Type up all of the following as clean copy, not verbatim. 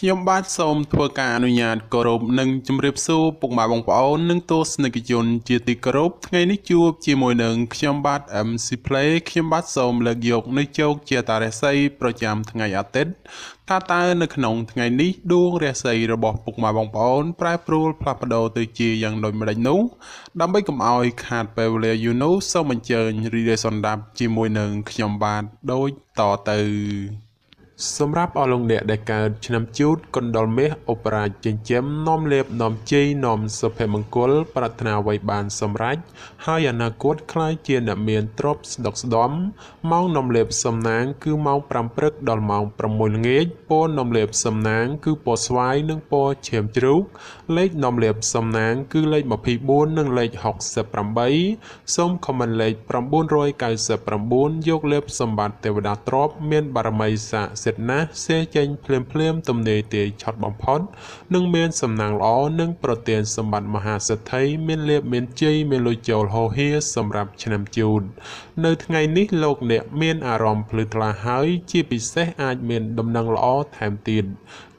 ខ្ញុំបាទសូមធ្វើការអនុញ្ញាតគោរពនិងជម្រាបសួរពុកម៉ែបងប្អូននិងទស្សនិកជនជាទីគោរពថ្ងៃនេះជួបជាមួយនឹងខ្ញុំបាទ MC Play ខ្ញុំបាទសូមលើកយកនៅជោគជាតារាសីប្រចាំថ្ងៃអាទិត្យថាតើនៅក្នុងថ្ងៃនេះដួងរាសីរបស់ពុកម៉ែបងប្អូនប្រែប្រួលផ្លាស់ប្ដូរទៅជាយ៉ាងដូចម្ដេចនោះដើម្បីកុំឲ្យខាតពេលវេលាយូរនោះសូមអញ្ជើញរីករាយសន្តាប់ជាមួយនឹងខ្ញុំបាទដូចតទៅសម្រាប់អស់លោកអ្នកដែលកើតឆ្នាំជូតកណ្ដុរមាសឧបរាជចិញ្ចឹមនាំលេបនាំជ័យនាំសុភមង្គលប្រាថ្នាអ្វីបានសម្រេចហើយអនាគតខ្លាយជាអ្នកមានទ្រព្យស្ដុកស្ដំម៉ោងនាំលេបសំណាងគឺម៉ោង5ព្រឹកដល់ម៉ោង6ល្ងាចពណ៌នាំលេបសំណាងគឺពណ៌ស្វាយនិងពណ៌ឈាមជ្រូកលេខនាំលេបសំណាងគឺលេខ24និងលេខ68សូមខមមិនលេខ999យកលេបសម្បត្តិទេវតាទ្រព្យមានបារមីស័ក្តិសិទ្ធិណាស់សេចេញភ្លាមទំនេរទាយឆត់បំផុតនិងមានសំណាងល្អនិងប្រទានសម្បត្តិមហាសេដ្ឋីមានលៀបមានជ័យមានលុយចូលហូរហៀសម្រាប់ឆ្នាំជូតនៅថ្ងៃនេះលោកអ្នកមានអារម្មណ៍ភ្លឺថ្លាហើយជាពិសេសអាចមានដំណឹងល្អថែមទៀត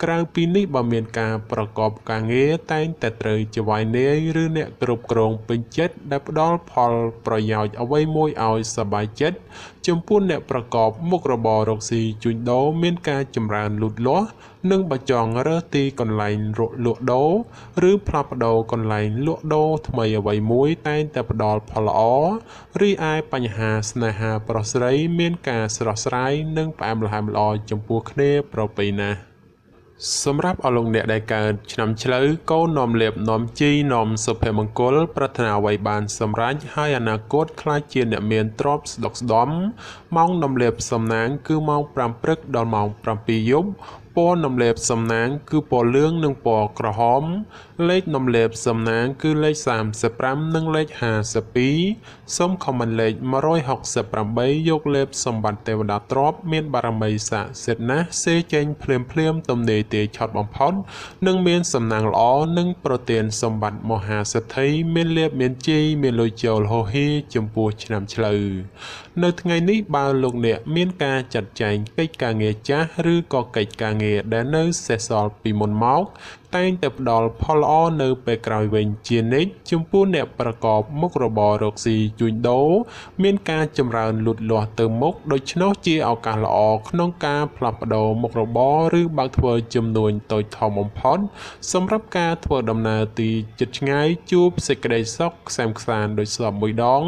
ក្រៅពីនេះបើមានការប្រកបការងារតែងតែត្រូវជាវាយនាយឬអ្នកគ្រប់គ្រងពេញចិត្តដែលផ្ដល់ផលប្រយោជន៍អ្វីមួយឲ្យសប្បាយចិត្តចំពោះអ្នកប្រកបមុខរបររកស៊ីជួញដូរមានការចម្រើនលូតលាស់និងបើចង់រើសទីកន្លែងលក់ដូរឬផ្លាស់ប្ដូរកន្លែងលក់ដូរថ្មីអ្វីមួយតែងតែផ្ដល់ផលល្អរីឯបញ្ហាស្នេហាប្រុសស្រីមានការស្រស់ស្រាយនិងផ្អែមល្ហែមល្អចំពោះគ្នាប្រពៃណាស់សម្រាប់អស់លោកអ្នកដែលកើតឆ្នាំឆ្លូវកូននាំលេបនាំជ័យនាំសុភមង្គលប្រាថ្នាអ្វីបានសម្រេចហើយអនាគតខ្លាចជាអ្នកមានទ្រព្យស្ដុកស្ដំម៉ោងនាំលេបសំណាងគឺម៉ោង5ព្រឹកដល់ម៉ោង7យប់ពណ៌នាំលេបសំណាងគឺពណ៌លឿងនិងពណ៌ក្រហមលេខនាំលេបសំណាងគឺលេខ35និងលេខ52សូមខមមិនលេខ168យកលេបសម្បត្តិទេវតាទ្រព្យមានបារមីស័ក្តិសិទ្ធិណាស់សេចេញភ្លាមទំនេរទាយឆត់បំផុតនិងមានសំណាងល្អនិងប្រទានសម្បត្តិមហាសេដ្ឋីមានលៀបមានជ័យមានលុយចូលហូរហៀចំពោះឆ្នាំឆ្លូវនៅថ្ងៃនេះបើលោកអ្នកមានការចាត់ចែងកិច្ចការងារចាស់ឬក៏កិច្ចការងារដែលនៅសេសសល់ពីមុនមកតែងតែផ្ដល់ផលល្អនៅពេលក្រោយវិញជានិច្ចចំពោះអ្នកប្រកបមុខរបររកស៊ីជួញដូរមានការចម្រើនលូតលាស់ទៅមុខដូច្នោះជាឱកាសល្អក្នុងការផ្លាស់ប្ដូរមុខរបរឬបើកធ្វើចំនួនតូចធំបំផុតសម្រាប់ការធ្វើដំណើរទីជិតឆ្ងាយជួបសេចក្តីសុខខ្សែមខ្សានដោយស្លាប់មួយដង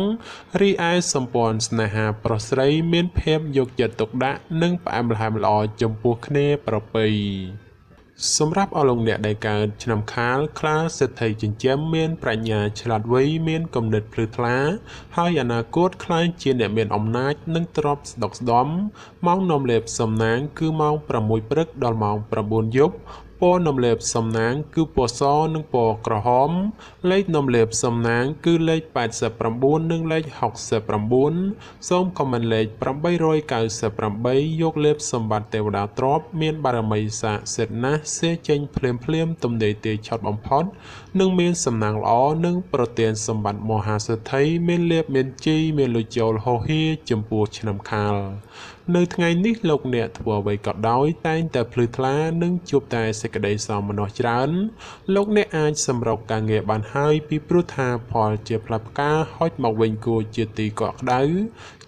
រីឯសម្ព័ន្ធស្នេហាប្រុសស្រីមានភាពយកចិត្តទុកដាក់និងផ្អែមល្ហែមល្អចំពោះគ្នាប្រពៃសម្រាប់អស់លោកអ្នកដែលកើតឆ្នាំខាលខ្លាសេដ្ឋីចិញ្ចឹមមានប្រាជ្ញាឆ្លាតវៃមានគំនិតភ្លឺថ្លាហើយអនាគតខ្លាយជាអ្នកមានអំណាចនិងទ្រព្យស្ដុកស្ដំម៉ោងនាំលេបសំណាងគឺម៉ោង6ព្រឹកដល់ម៉ោង9យប់ពណ៌នាំលេបសំណាងគឺពណ៌សនិងពណ៌ក្រហមលេខនាំលេបសំណាងគឺលេខ89និងលេខ69សូមខមមិនលេខ898យកលេបសម្បត្តិទេវតាទ្រព្យមានបារមីស័ក្តិសិទ្ធិណាស់សេចេញភ្លាមទំនេរទាយឆត់បំផុតនិងមានសំណាងល្អនិងប្រទានសម្បត្តិមហាសេដ្ឋីមានលៀបមានជ័យមានលុយចូលហូរហៀចំពោះឆ្នាំខាលនៅថ្ងៃនេះលោកអ្នកធ្វើអ្វីក៏ដោយតែងតែភ្លឺថ្លានិងជួបតែសេចក្តីសោមនស្សច្រើនលោកអ្នកអាចសម្រុកការងារបានហើយពីព្រោះថាផលជាផ្លែផ្កាហុចមកវិញគួរជាទីកក់ក្ដៅ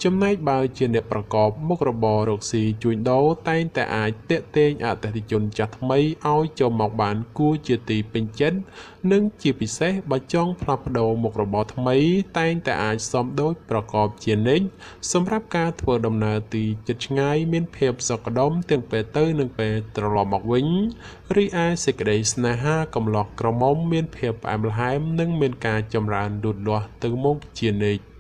ចំណែកបើជាអ្នកប្រកបមុខរបររកស៊ីជួញដូរតែងតែអាចទាក់ទាញអតិថិជនចាស់ថ្មីឲ្យចូលមកបានគួរជាទីពេញចិត្តនិងជាពិសេសបើចង់ផ្លាស់ប្ដូរមុខរបរថ្មីតែងតែអាចសមដូចប្រកបជានិច្ចសម្រាប់ការធ្វើដំណើរទីជិតឆ្ងាយមានភាពសុខដុមទាំងពេលទៅនិងពេលត្រឡប់មកវិញរីឯសេចក្តីស្នេហាកំឡោះក្រមុំមានភាពផ្អែមល្ហែមនិងមានការចម្រើនលូតលាស់ទៅមុខជានិច្ច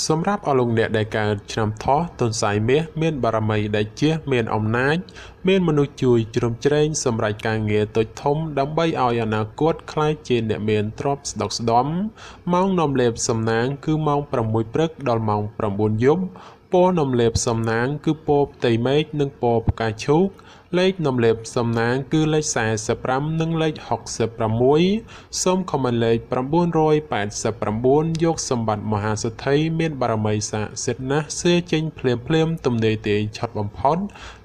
សម្រាប់អស់លោកអ្នកដែលកើតឆ្នាំថោះទុនសាយមាសមានបារមីដែលជាមានអំណាចមានមនុស្សជួយជ្រោមជ្រែងសម្រាប់ការងារតូចធំដើម្បីឲ្យអនាគតខ្លាយជាអ្នកមានទ្រព្យស្ដុកស្ដំម៉ោងនាំលេបសំណាងគឺម៉ោង6ព្រឹកដល់ម៉ោង9យប់ព ពណ៌នំលេបសំណាងគឺពណ៌ផ្ទៃមេឃនិងពណ៌ផ្កាឈូកលេខនំលេបសំណាងគឺលេខ45និងលេខ66សូមខមមិនលេខ989យកសម្បត្តិមហាសេដ្ឋីមានបារមីស័ក្តិសិទ្ធិណាស់សៀចេញភ្លាមទំនេរទាយឆត់បំផុត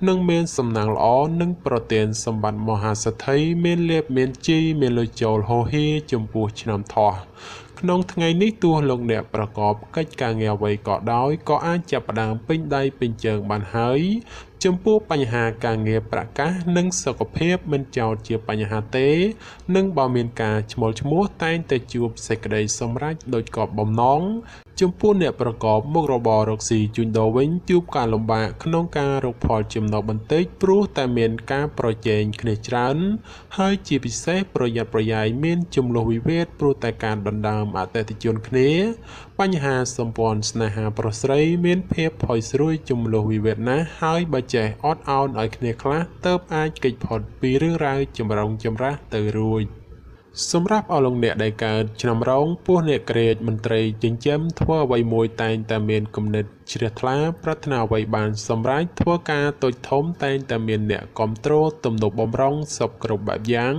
និងមានសំណាងល្អនិងប្រទានសម្បត្តិមហាសេដ្ឋីមានលៀបមានជីមានលុយចូលហូហៀចំពោះឆ្នាំថោះក្នុងថ្ងៃនេះទោះលោកអ្នកប្រកបកិច្ចការងារអ្វីក៏ដោយក៏អាចចាប់ផ្ដើមពេញដៃពេញជើងបានហើយចំពោះបញ្ហាការងារប្រកាសនិងសុខភាពមិនចោទជាបញ្ហាទេនិងបើមានការឈ្មោលឈ្មោះតែងតែជួបសេចក្តីសម្រេចដោយកប់បំណងចំពោះអ្នកប្រកបមុខរបររកស៊ីជួញដូរវិញជួបការលំបាកក្នុងការរកផលចំណូលបន្តិចព្រោះតែមានការប្រជែងគ្នាច្រើនហើយជាពិសេសប្រយ័ត្នប្រយែងមានចំនួនវិវាទព្រោះតែការដណ្ដើមអតិថិជនគ្នាបញ្ហាសម្ព័ន្ធស្នេហាប្រុសស្រីមានភាពផុយស្រួយចំនួនវិវាទណាស់ហើយបើចេះអត់ឱនឲ្យគ្នាខ្លះទើបអាចគេចផុតពីរឿងរ៉ាវចម្រុងចម្រាស់ទៅរួចសម្រាប់អស់លោកអ្នកដែលកើតឆ្នាំរោងពោះអ្នកក្រេតមន្ត្រីចិញ្ចឹមធ្វើអ្វីមួយតែងតែមានគំនិតជ្រះថ្លាប្រាថ្នាអ្វីបានសម្រេចធ្វើការតូចធំតែងតែមានអ្នកគ្រប់គ្រងទំនុកបំរុងសពគ្រប់បែបយ៉ាង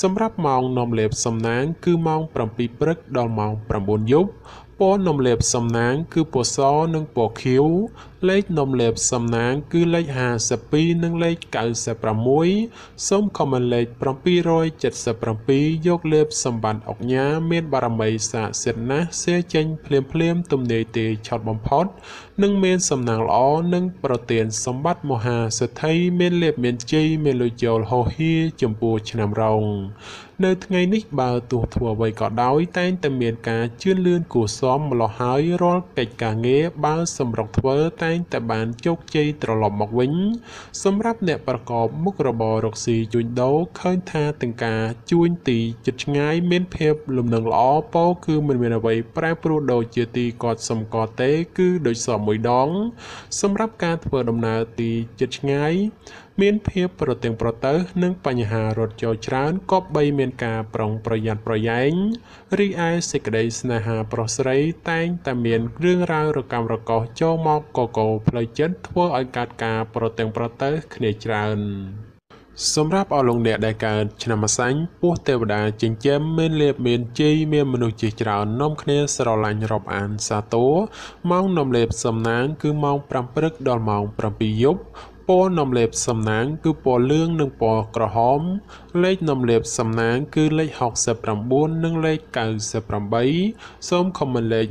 សម្រាប់ម៉ោងនាំលេបសំណាងគឺម៉ោង7ព្រឹកដល់ម៉ោង9យប់ពណ៌នំលេបសំណាងគឺពណ៌សនិងពណ៌ខៀវលេខនំលេបសំណាងគឺលេខ52និងលេខ96សូមខមមិនលេខ777យកលេបសម្បត្តិអុកញ៉ាមានបារមីស័ក្តិសិទ្ធិណាស់សៀចេញភ្លាមទំនេរទាយឆត់បំផុតនិងមានសំណាងល្អនិងប្រទានសម្បត្តិមហាសេដ្ឋីមានលេបមានជ័យមានលុយចូលហូហៀចំពោះឆ្នាំរោងនៅថ្ងៃនេះបើទោះធ្វើអ្វីក៏ដោយតែងតែមានការជឿនលឿនគួរសមម្លោះហើយរាល់កិច្ចការងារបើសម្រុកធ្វើតែងតែបានជោគជ័យត្រឡប់មកវិញសម្រាប់អ្នកប្រកបមុខរបររកស៊ីជួញដូរឃើញថាទាំងការជួញទីជិតឆ្ងាយមានភាពលំនឹងល្អពោគឺមិនមានអ្វីប្រែប្រួលដូចជាទីគាត់សម្គាល់ទេគឺដូចសមមួយដងសម្រាប់ការធ្វើដំណើរទីជិតឆ្ងាយមានភាពប្រទែងប្រទើសនិងបញ្ហារត់ចូលច្រើនក៏បីមានការប្រុងប្រយ័ត្នប្រយែងរីឯសេចក្តីស្នេហាប្រុសស្រីតែងតែមានរឿងរ៉ាវរកាំរកោសចូលមកកកោផ្លូវចិត្តធ្វើឲ្យកើតការប្រទែងប្រទើសគ្នាច្រើនសម្រាប់អស់លោកអ្នកដែលកើតឆ្នាំម្សាញ់ពោះទេវតាចិញ្ចឹមមានលៀបមានជ័យមានមនុស្សជាច្រើននាំគ្នាស្រឡាញ់រាប់អានសាទរម៉ោងនាំលេបសំណាងគឺម៉ោង5ព្រឹកដល់ម៉ោង7យប់ពណ៌នំលេបសំណាងគឺពណ៌លឿងនិងពណ៌ក្រហមលេខនំលេបសំណាងគឺលេខ69និងលេខ98សូមខមមិនលេខ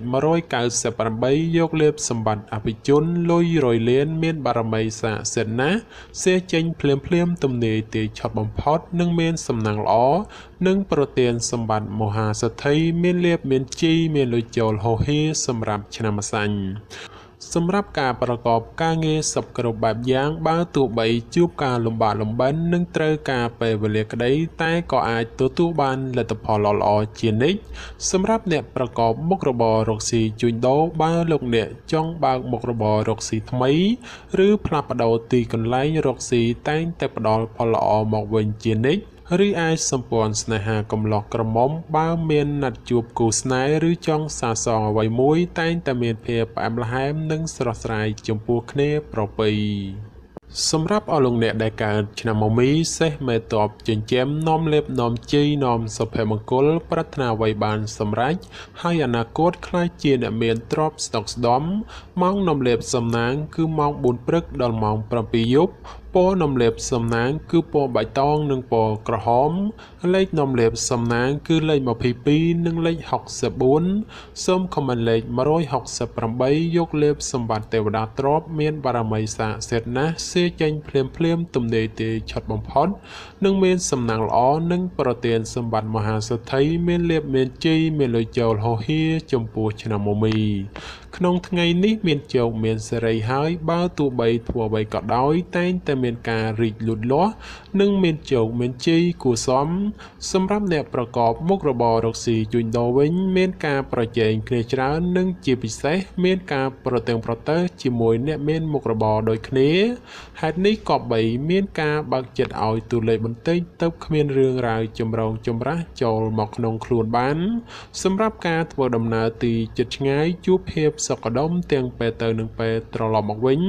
198យកលេបសម្បត្តិអភិជនលុយរយលានមានបារមីស័ក្តិសិទ្ធិណាស់សៀចេញភ្លាមទំនេរទាយឆត់បំផុតនិងមានសំណាងល្អនិងប្រទានសម្បត្តិមហាសេដ្ឋីមានលៀបមានជីមានលុយចូលហូហៀសម្រាប់ឆ្នាំម្សាញ់សម្រាប់ការប្រកបការងារសពគ្រប់បែបយ៉ាងបើទោះបីជួបការលំបាកលំបិននិងត្រូវការពេលវេលាក្តីតែក៏អាចទទួលបានលទ្ធផលល្អជានិច្ចសម្រាប់អ្នកប្រកបមុខរបររកស៊ីជួញដូរបើលោកអ្នកចង់បើកមុខរបររកស៊ីថ្មីឬផ្លាស់ប្ដូរទីកន្លែងរកស៊ីតែងតែផ្ដល់ផលល្អមកវិញជានិច្ចឬអាចសម្ព័ន្ធស្នេហាកំឡោះក្រមុំបើមានណាត់ជួបគូស្នេហ៍ឬចង់សាសងអ្វីមួយតែងតែមានភាពផ្អែមល្ហែមនិងស្រស់ស្រាយចំពោះគ្នាប្រពៃសម្រាប់អស់លោកអ្នកដែលកើតឆ្នាំមមីសេះមេតបចិញ្ចឹមនាំលេបនាំជ័យនាំសុភមង្គលប្រាថ្នាអ្វីបានសម្រេចហើយអនាគតខ្លាចជាអ្នកមានទ្រព្យស្តុកស្ដំម៉ោងនាំលេបសំណាងគឺម៉ោង4ព្រឹកដល់ម៉ោង7យប់ពណ៌នំលេបសំណាងគឺពណ៌បៃតងនិងពណ៌ក្រហមលេខនំលេបសំណាងគឺលេខ22និងលេខ64សូមខមមិនលេខ168យកលេបសម្បត្តិទេវតាទ្រព្យមានបារមីស័ក្តិសិទ្ធិណាស់សៀចេញភ្លាមទំនេរទាយឆត់បំផុតនិងមានសំណាងល្អនិងប្រទានសម្បត្តិមហាសេដ្ឋីមានលៀបមានជ័យមានលុយចូលហូហៀចំពោះឆ្នាំមមីក្នុងថ្ងៃនេះមានជោគមានសេរីហើយបើទោះបីធ្វើអ្វីក៏ដោយតែងតែមានការរីកលូតលាស់និងមានជោគមានជ័យគួរសមសម្រាប់អ្នកប្រកបមុខរបររកស៊ីជួញដូរវិញមានការប្រជែងគ្នាច្រើននិងជាពិសេសមានការប្រទែងប្រទើសជាមួយអ្នកមានមុខរបរដូចគ្នាហេតុនេះក៏បីមានការបើកចិត្តឲ្យទូលេខបន្តិចទៅគ្មានរឿងរ៉ាវចម្រូងចម្រាសចូលមកក្នុងខ្លួនបានសម្រាប់ការធ្វើដំណើរទីជិតឆ្ងាយជួបភាព សក្តិទាំងពេលទៅនិងពេលត្រឡប់មកវិញ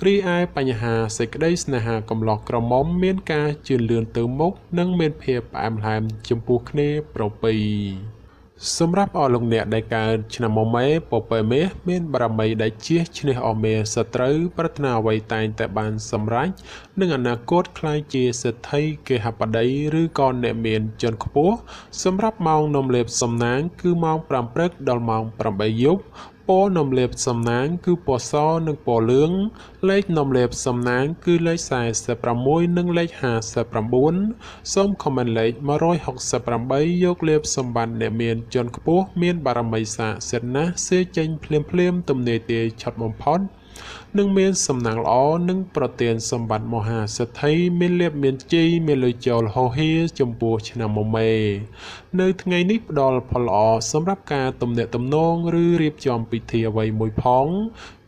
រីឯបញ្ហាសេចក្តីស្នេហាកំឡោះក្រមុំមានការជឿនលឿនទៅមុខនិងមានភាពផ្អែមល្ហែមចំពោះគ្នាប្រពៃសម្រាប់អស់លោកអ្នកដែលកើតឆ្នាំមមែពពែមាសមានបារមីដែលជះឈ្នះអស់មាសត្រូវប្រាថ្នាអ្វីតែងតែបានសម្រេចនិងអនាគតក្លាយជាសេដ្ឋីគេហបតីឬក៏អ្នកមានជាន់ខ្ពស់សម្រាប់ម៉ោងនំលេបសំណាងគឺម៉ោង5ព្រឹកដល់ម៉ោង8យប់ពណ៌នំលេបសំណាងគឺពណ៌សនិងពណ៌លឿងលេខនំលេបសំណាងគឺលេខ46និងលេខ59សូមខមមិនលេខ168យកលេបសម្បត្តិអ្នកមានជាន់ខ្ពស់មានបារមីស័ក្តិសិទ្ធិណាស់សេចេញភ្លាមទំនេរទាឆាត់បំផុតនឹងមានសំណាងល្អនិងប្រទានសម្បត្តិមហាសេដ្ឋីមានលៀបមានជ័យមានលុយចូលហោហៀចំពោះឆ្នាំមមែនៅថ្ងៃនេះផ្ដល់ផលល្អសម្រាប់ការទំនាក់ទំនងឬរៀបចំពិធីអ្វីមួយផង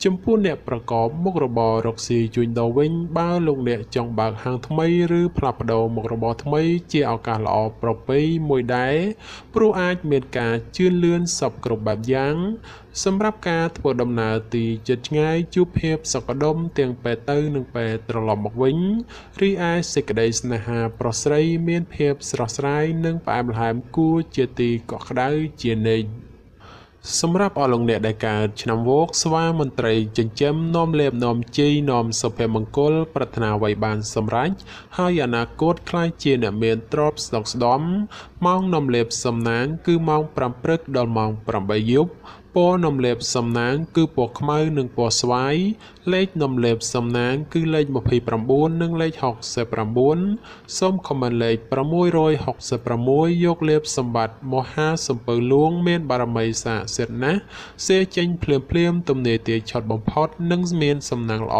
ចំពោះអ្នកប្រកបមុខរបររកស៊ីជួញដូរវិញបើលោកអ្នកចង់បើកហាងថ្មីឬផ្លាស់ប្ដូរមុខរបរថ្មីជាឱកាសល្អប្រពៃមួយដែរព្រោះអាចមានការជឿនលឿនសពគ្រប់បែបយ៉ាងសម្រាប់ការធ្វើដំណើរទីជិតឆ្ងាយជួបភាពសក្តិទាំងពេលទៅនិងពេលត្រឡប់មកវិញរីឯសេចក្តីស្នេហាប្រុសស្រីមានភាពស្រស់ស្រាយនិងផ្អែមល្ហែមគួរជាទីកក់ក្ដៅជានិច្ចសម្រាប់អស់លោកអ្នកដែលកើតឆ្នាំវោកស្វាមន្ត្រីចិញ្ចឹមនាំលេបនាំជ័យនាំសុភមង្គលប្រាថ្នាអ្វីបានសម្រេចហើយអនាគតក្លាយជាអ្នកមានទ្រព្យស្ដុកស្ដំម៉ោងនាំលេបសំណាងគឺម៉ោង5ព្រឹកដល់ម៉ោង8យប់ពណ៌នំលេបសំណាងគឺពណ៌ខ្មៅនិងពណ៌ស្វាយលេខនំលេបសំណាងគឺលេខ29និងលេខ69សូមខមមិនលេខ666យកលេបសម្បត្តិមហាសំពៅលួងមានបារមីស័ក្តិសិទ្ធិណាស់សេចេញភ្លាមទំនេរទាឆាត់បំផុតនិងមានសំណាងល្អ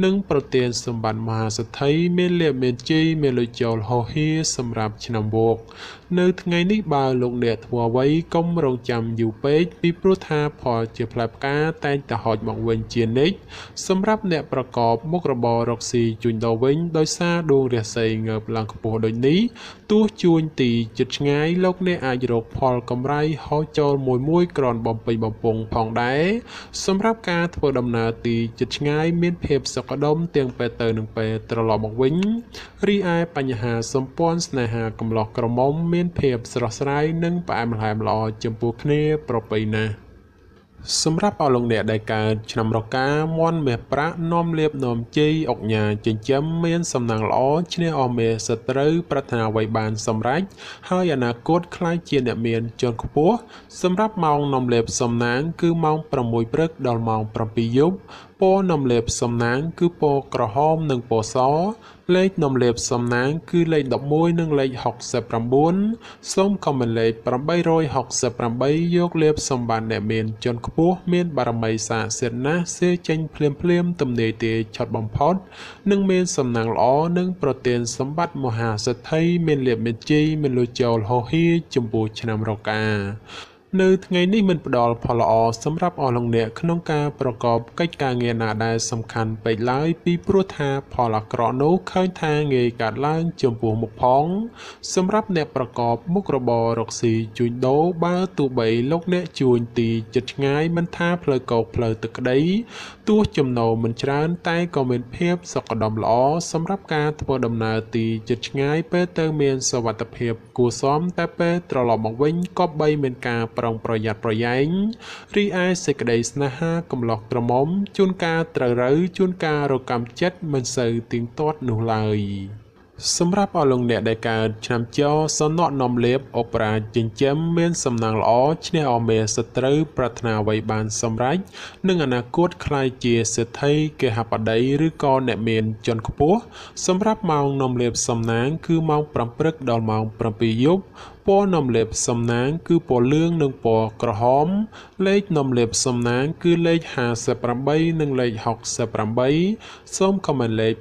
និងប្រទានសម្បត្តិមហាសេដ្ឋីមានលៀបមានជ័យមានលុយចូលហោហៀសម្រាប់ឆ្នាំវោកនៅថ្ងៃនេះបើលោកអ្នកធ្វើអ្វីកុំរងចាំយូរពេកពីព្រោះថាផលជាផ្លែផ្កាតែងតែហោចមកវិញជានិច្ចសម្រាប់អ្នកប្រកបមុខរបររកស៊ីជួញដូរវិញដោយសារដួងរាសីងើបឡើងខ្ពស់ដូចនេះទោះជួញទីជិតឆ្ងាយលោកអ្នកអាចរកផលកម្រៃហោចចូលមួយក្រនបំពេញបំពង់ផងដែរសម្រាប់ការធ្វើដំណើរទីជិតឆ្ងាយមានភាពសុខដុមទាំងពេលទៅនិងពេលត្រឡប់មកវិញរីឯបញ្ហាសម្ព័ន្ធស្នេហាកំឡោះក្រមុំមានភាពស្រស់ស្រាយនិងផ្អែមល្ហែមល្អចំពោះគ្នាប្រពៃណាស់សម្រាប់អស់លោកអ្នកដែលកើតឆ្នាំរកាមាន់មាសប្រាក់នាំលៀបនាំជ័យអុកញ៉ាចិញ្ចឹមមានសំណាងល្អឈ្នះអស់មាសត្រូវប្រាថ្នាអ្វីបានសម្រេចហើយអនាគតក្លាយជាអ្នកមានជាន់ខ្ពស់សម្រាប់ម៉ោងនាំលៀបសំណាងគឺម៉ោង6ព្រឹកដល់ម៉ោង7យប់ពណ៌នាំលេបសំណាងគឺពណ៌ក្រហមនិងពណ៌សលេខនាំលេបសំណាងគឺលេខ11និងលេខ69សូមខមមិនលេខ868យកលេបសម្បត្តិអ្នកមានជាន់ខ្ពស់មានបារមីស័ក្តិសិទ្ធិណាស់សេចេញភ្លាមទំនេរទាឆាត់បំផុតនិងមានសំណាងល្អនិងប្រទានសម្បត្តិមហាសេដ្ឋីមានលៀបមានជ័យមានលុយចូលហោហៀចំពោះឆ្នាំរកានៅថ្ងៃនេះមិនផ្ដល់ផលល្អសម្រាប់អស់លោកអ្នកក្នុងការប្រកបកិច្ចការងារណាដែលសំខាន់ពេកឡើយពីព្រោះថាផលអាក្រក់នោះឃើញថាងាយកើតឡើងចំពោះមុខផងសម្រាប់អ្នកប្រកបមុខរបររកស៊ីជួញដូរបើទោះបីលោកអ្នកជួញទីជិតឆ្ងាយមិនថាផ្លូវកោកផ្លូវទឹកក្តីទោះចំណូលមិនច្រើនតែក៏មានភាពសុខដុមល្អសម្រាប់ការធ្វើដំណើរទីជិតឆ្ងាយពេលទៅមានសុវត្ថិភាពគួរសមតែពេលត្រឡប់មកវិញក៏បីមានការប្រុងប្រយ័ត្នប្រយែងរីឯសេចក្តីស្នេហាកំឡោះក្រមុំជួនកាលត្រូវរើជួនកាលរកម្មចិត្តមិនសូវទៀងទាត់នោះឡើយសម្រាប់អស់លោកអ្នកដែលកើតឆ្នាំចសនក់នំលេបអូប៉េរ៉ាចិញ្ចឹមមានសំណាងល្អឈ្នះអមេសត្រូវប្រាថ្នាអ្វីបានសម្រេចនិងអនាគតក្លាយជាសេដ្ឋីគេហបតីឬក៏អ្នកមានជាន់ខ្ពស់សម្រាប់ម៉ោងនំលេបសំណាងគឺម៉ោង5ព្រឹកដល់ម៉ោង7យប់ពណ៌នំលេបសំណាងគឺពណ៌លឿងនិងពណ៌ក្រហមលេខនំលេបសំណាងគឺលេខ58និងលេខ68សូមខមមិនលេខ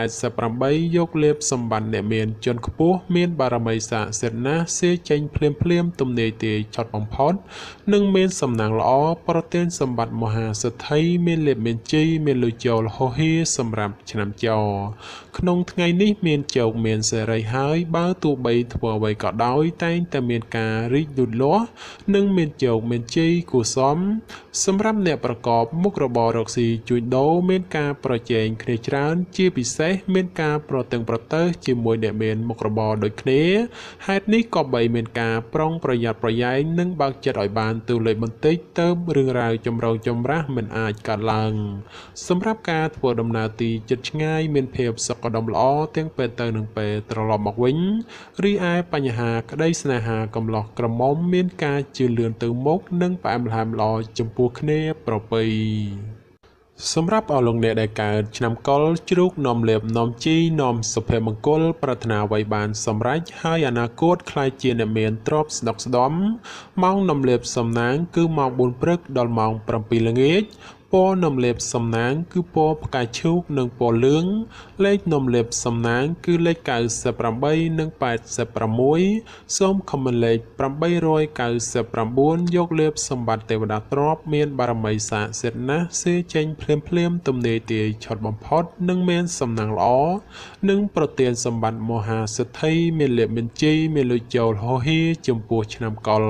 888យកលេបសម្បត្តិអ្នកមានជាន់ខ្ពស់មានបារមីស័ក្តិសិទ្ធិណាស់សេចេញភ្លាមទំនេរទាឆាត់បំផុតនិងមានសំណាងល្អប្រទានសម្បត្តិមហាសេដ្ឋីមានលេបមានជ័យមានលុយចូលហោហៀសម្រាប់ឆ្នាំច ក្នុងថ្ងៃនេះមានជោគមានសេរីហើយបើទោះបីធ្វើអ្វីក៏ដោយតែងតែមានការរីកលូតលាស់និងមានជោគមានជ័យគួរសមសម្រាប់អ្នកប្រកបមុខរបររកស៊ីជួញដូរមានការប្រជែងគ្នាច្រើនជាពិសេសមានការប្រតឹងប្រទើសជាមួយអ្នកមានមុខរបរដូចគ្នាហេតុនេះក៏បីមានការប្រុងប្រយ័ត្នប្រយែងនិងបើកចិត្តឲ្យបានទូលេខបន្តិចទៅរឿងរ៉ាវចម្រូងចម្រាសមិនអាចកើតឡើងសម្រាប់ការធ្វើដំណើរទីជិតឆ្ងាយមានភាពសុខដុមល្អទាំងពេលទៅនិងពេលត្រឡប់មកវិញរីឯបញ្ហាក្តីស្នេហាកំឡោះក្រមុំមានការជឿនលឿនទៅមុខនិងផ្អែមល្ហែមល្អចំពោះគ្នាប្រពៃសម្រាប់អស់លោកអ្នកដែលកើតឆ្នាំកុរជ្រូកនាំលាភនាំជីនាំសុភមង្គលប្រាថ្នាអ្វីបានសម្រេចហើយអនាគតខ្លាយជាអ្នកមានទ្រព្យស្ដុកស្ដំម៉ោងនាំលាភសំណាងគឺម៉ោង4ព្រឹកដល់ម៉ោង7ល្ងាចពណ៌នំលេបសំណាងគឺពណ៌ផ្កាឈូកនិងពណ៌លឿងលេខនំលេបសំណាងគឺលេខ98និង86សូមខមមិនលេខ899យកលេបសម្បត្តិទេវតាទ្រព្យមានបារមីស័ក្តិសិទ្ធិណាស់សេចេញភ្លាមទំនេរទាយឆុតបំផុតនិងមានសំណាងល្អនិងប្រទានសម្បត្តិមហាសិទ្ធិមានលេបមានជ័យមានលុយចូលហោហៀចំពោះឆ្នាំកុរ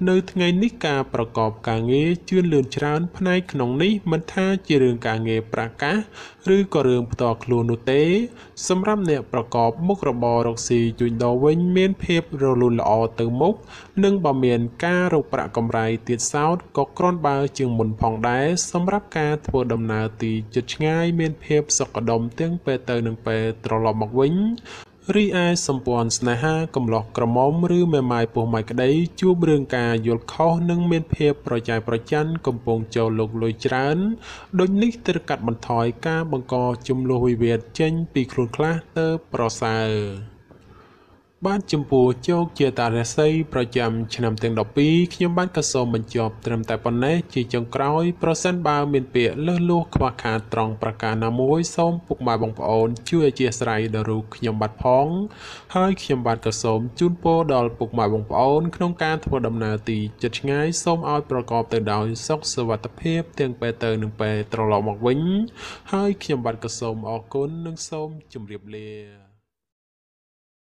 នៅថ្ងៃនេះការប្រកបការងារជឿនលឿនច្រើនផ្នែកក្នុងនេះមិនថាជារឿងការងារប្រកាសឬក៏រឿងផ្ទាល់ខ្លួននោះទេសម្រាប់អ្នកប្រកបមុខរបររកស៊ីជួញដូរវិញមានភាពរលូនល្អទៅមុខនិងបើមានការរកប្រាក់កម្រៃទៀតសោតក៏គ្រាន់បើជាងមុនផងដែរសម្រាប់ការធ្វើដំណើរទីជិតឆ្ងាយមានភាពសុខដុមទាំងពេលទៅនិងពេលត្រឡប់មកវិញរីឯសម្ព័ន្ធស្នេហាកំឡោះក្រមុំឬមេម៉ាយពោះម៉ាយក្តីជួបរឿងការយល់ខុសនិងមានភាពប្រច័យប្រច័ណ្ឌកំពុងចូលលោកលុយច្រើនដូចនេះត្រូវកាត់បន្ថយការបង្កចំនួនវិវាទចេញពីខ្លួនខ្លះទៅប្រសើរបាទចំពោះជោគជាតារាសីប្រចាំឆ្នាំទាំង12ខ្ញុំបាទក៏សូមបញ្ចប់ត្រឹមតែប៉ុណ្ណេះជាចុងក្រោយប្រសិនបើមានពាក្យលើសលួសខ្វះខាតត្រង់ប្រការណាមួយសូមពុកម៉ែបងប្អូនជួយអធិស្ឋានដល់រូបខ្ញុំបាទផងហើយខ្ញុំបាទក៏សូមជូនពរដល់ពុកម៉ែបងប្អូនក្នុងការធ្វើដំណើរទីជិតឆ្ងាយសូមឲ្យប្រកបទៅដោយសុខសុវត្ថិភាពទាំងពេលទៅនិងពេលត្រឡប់មកវិញហើយខ្ញុំបាទក៏សូមអរគុណនិងសូមជម្រាបលា